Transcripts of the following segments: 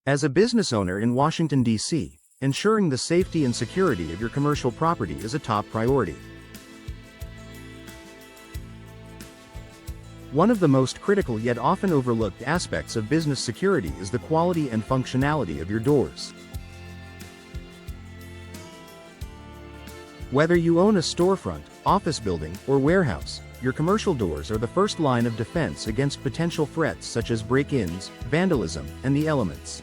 As a business owner in Washington, D.C., ensuring the safety and security of your commercial property is a top priority. One of the most critical yet often overlooked aspects of business security is the quality and functionality of your doors. Whether you own a storefront, office building, or warehouse, your commercial doors are the first line of defense against potential threats such as break-ins, vandalism, and the elements.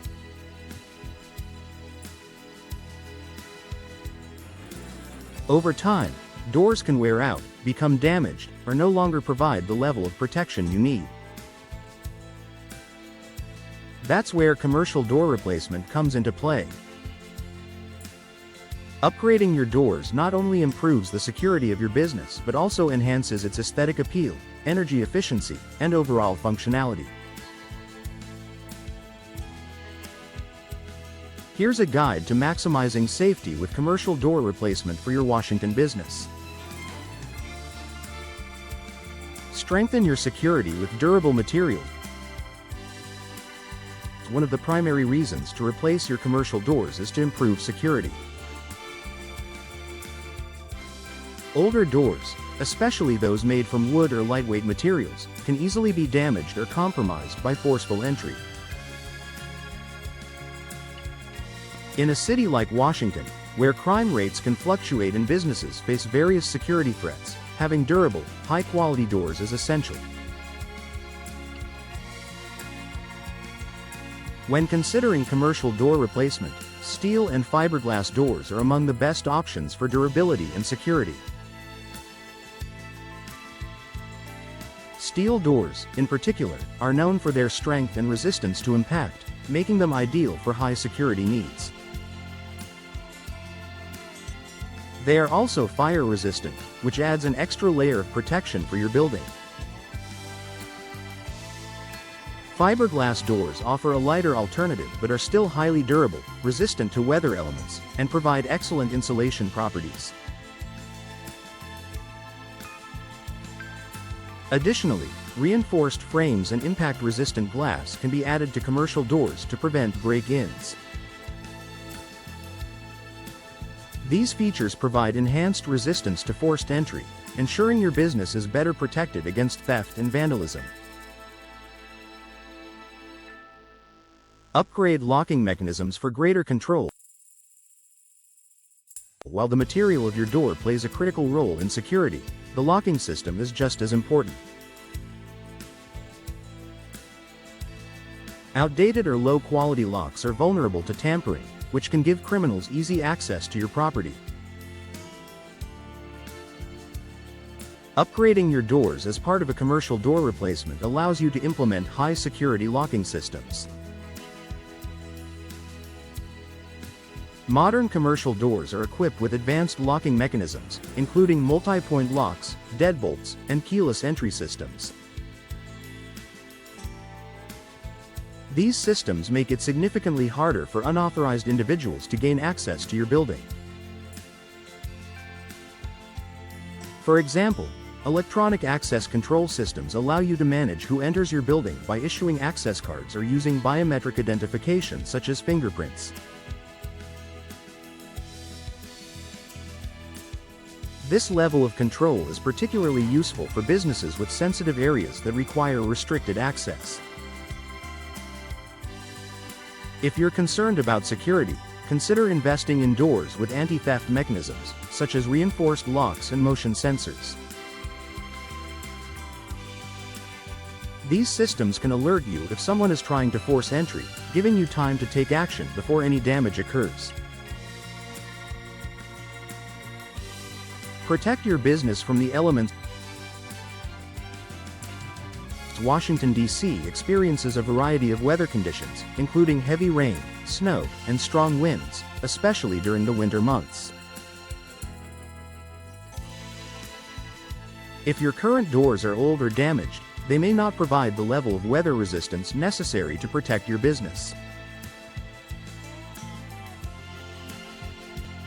Over time, doors can wear out, become damaged, or no longer provide the level of protection you need. That's where commercial door replacement comes into play. Upgrading your doors not only improves the security of your business but also enhances its aesthetic appeal, energy efficiency, and overall functionality. Here's a guide to maximizing safety with commercial door replacement for your Washington business. Strengthen your security with durable materials. One of the primary reasons to replace your commercial doors is to improve security. Older doors, especially those made from wood or lightweight materials, can easily be damaged or compromised by forceful entry. In a city like Washington, where crime rates can fluctuate and businesses face various security threats, having durable, high-quality doors is essential. When considering commercial door replacement, steel and fiberglass doors are among the best options for durability and security. Steel doors, in particular, are known for their strength and resistance to impact, making them ideal for high security needs. They are also fire resistant, which adds an extra layer of protection for your building. Fiberglass doors offer a lighter alternative but are still highly durable, resistant to weather elements, and provide excellent insulation properties. Additionally, reinforced frames and impact-resistant glass can be added to commercial doors to prevent break-ins. These features provide enhanced resistance to forced entry, ensuring your business is better protected against theft and vandalism. Upgrade locking mechanisms for greater control. While the material of your door plays a critical role in security, the locking system is just as important. Outdated or low-quality locks are vulnerable to tampering, which can give criminals easy access to your property. Upgrading your doors as part of a commercial door replacement allows you to implement high-security locking systems. Modern commercial doors are equipped with advanced locking mechanisms, including multi-point locks, deadbolts, and keyless entry systems. These systems make it significantly harder for unauthorized individuals to gain access to your building. For example, electronic access control systems allow you to manage who enters your building by issuing access cards or using biometric identification such as fingerprints. This level of control is particularly useful for businesses with sensitive areas that require restricted access. If you're concerned about security, consider investing in doors with anti-theft mechanisms, such as reinforced locks and motion sensors. These systems can alert you if someone is trying to force entry, giving you time to take action before any damage occurs. Protect your business from the elements. Washington, D.C. experiences a variety of weather conditions, including heavy rain, snow, and strong winds, especially during the winter months. If your current doors are old or damaged, they may not provide the level of weather resistance necessary to protect your business.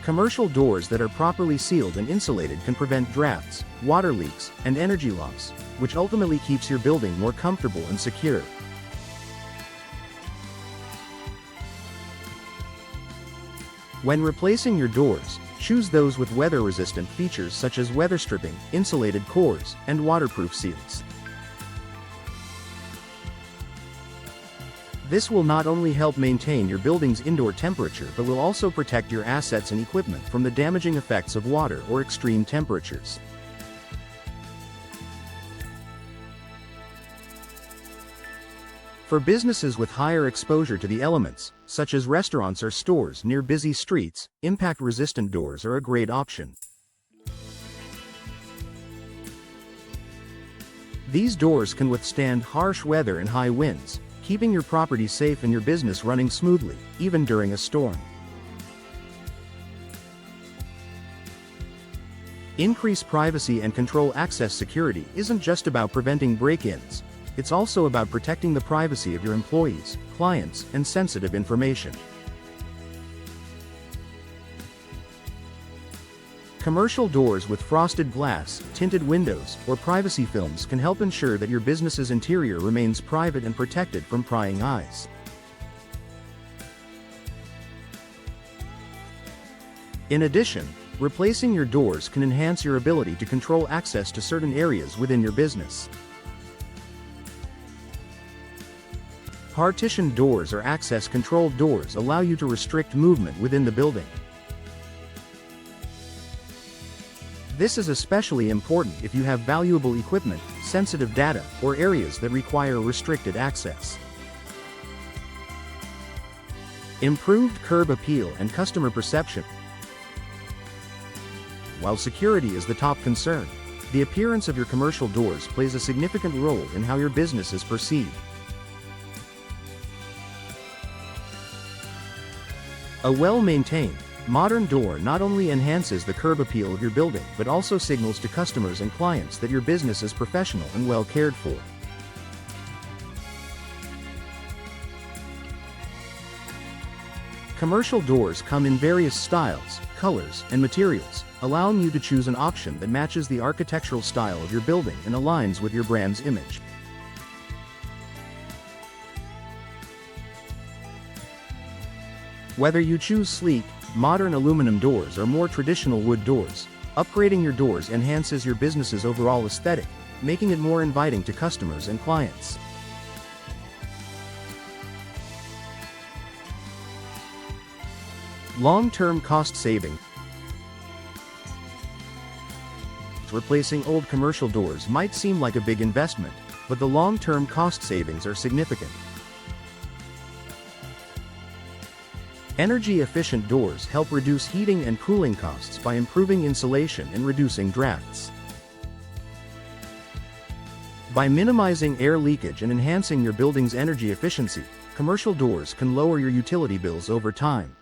Commercial doors that are properly sealed and insulated can prevent drafts, water leaks, and energy loss, which ultimately keeps your building more comfortable and secure. When replacing your doors, choose those with weather-resistant features such as weather stripping, insulated cores, and waterproof seals. This will not only help maintain your building's indoor temperature but will also protect your assets and equipment from the damaging effects of water or extreme temperatures. For businesses with higher exposure to the elements, such as restaurants or stores near busy streets, impact-resistant doors are a great option. These doors can withstand harsh weather and high winds, keeping your property safe and your business running smoothly, even during a storm. Increased privacy and control access security isn't just about preventing break-ins. It's also about protecting the privacy of your employees, clients, and sensitive information. Commercial doors with frosted glass, tinted windows, or privacy films can help ensure that your business's interior remains private and protected from prying eyes. In addition, replacing your doors can enhance your ability to control access to certain areas within your business. Partition doors or access-controlled doors allow you to restrict movement within the building. This is especially important if you have valuable equipment, sensitive data, or areas that require restricted access. Improved curb appeal and customer perception. While security is the top concern, the appearance of your commercial doors plays a significant role in how your business is perceived. A well-maintained, modern door not only enhances the curb appeal of your building but also signals to customers and clients that your business is professional and well cared for. Commercial doors come in various styles, colors, and materials, allowing you to choose an option that matches the architectural style of your building and aligns with your brand's image. Whether you choose sleek, modern aluminum doors or more traditional wood doors, upgrading your doors enhances your business's overall aesthetic, making it more inviting to customers and clients. Long-term cost saving. Replacing old commercial doors might seem like a big investment, but the long-term cost savings are significant. Energy-efficient doors help reduce heating and cooling costs by improving insulation and reducing drafts. By minimizing air leakage and enhancing your building's energy efficiency, commercial doors can lower your utility bills over time.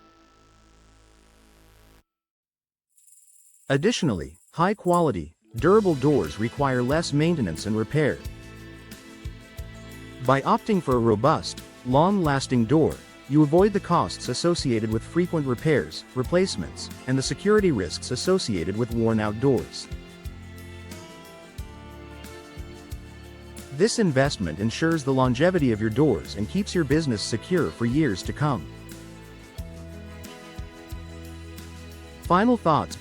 Additionally, high-quality, durable doors require less maintenance and repair. By opting for a robust, long-lasting door, you avoid the costs associated with frequent repairs, replacements, and the security risks associated with worn-out doors. This investment ensures the longevity of your doors and keeps your business secure for years to come. Final thoughts.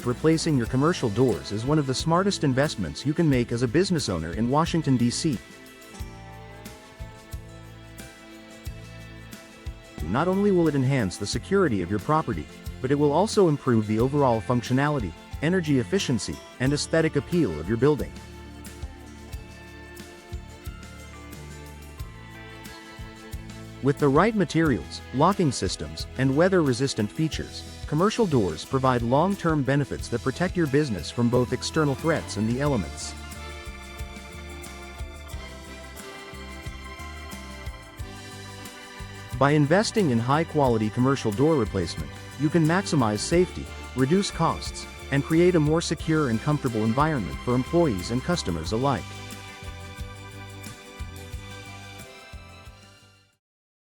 Replacing your commercial doors is one of the smartest investments you can make as a business owner in Washington, D.C. Not only will it enhance the security of your property, but it will also improve the overall functionality, energy efficiency, and aesthetic appeal of your building. With the right materials, locking systems, and weather-resistant features, commercial doors provide long-term benefits that protect your business from both external threats and the elements. By investing in high-quality commercial door replacement, you can maximize safety, reduce costs, and create a more secure and comfortable environment for employees and customers alike.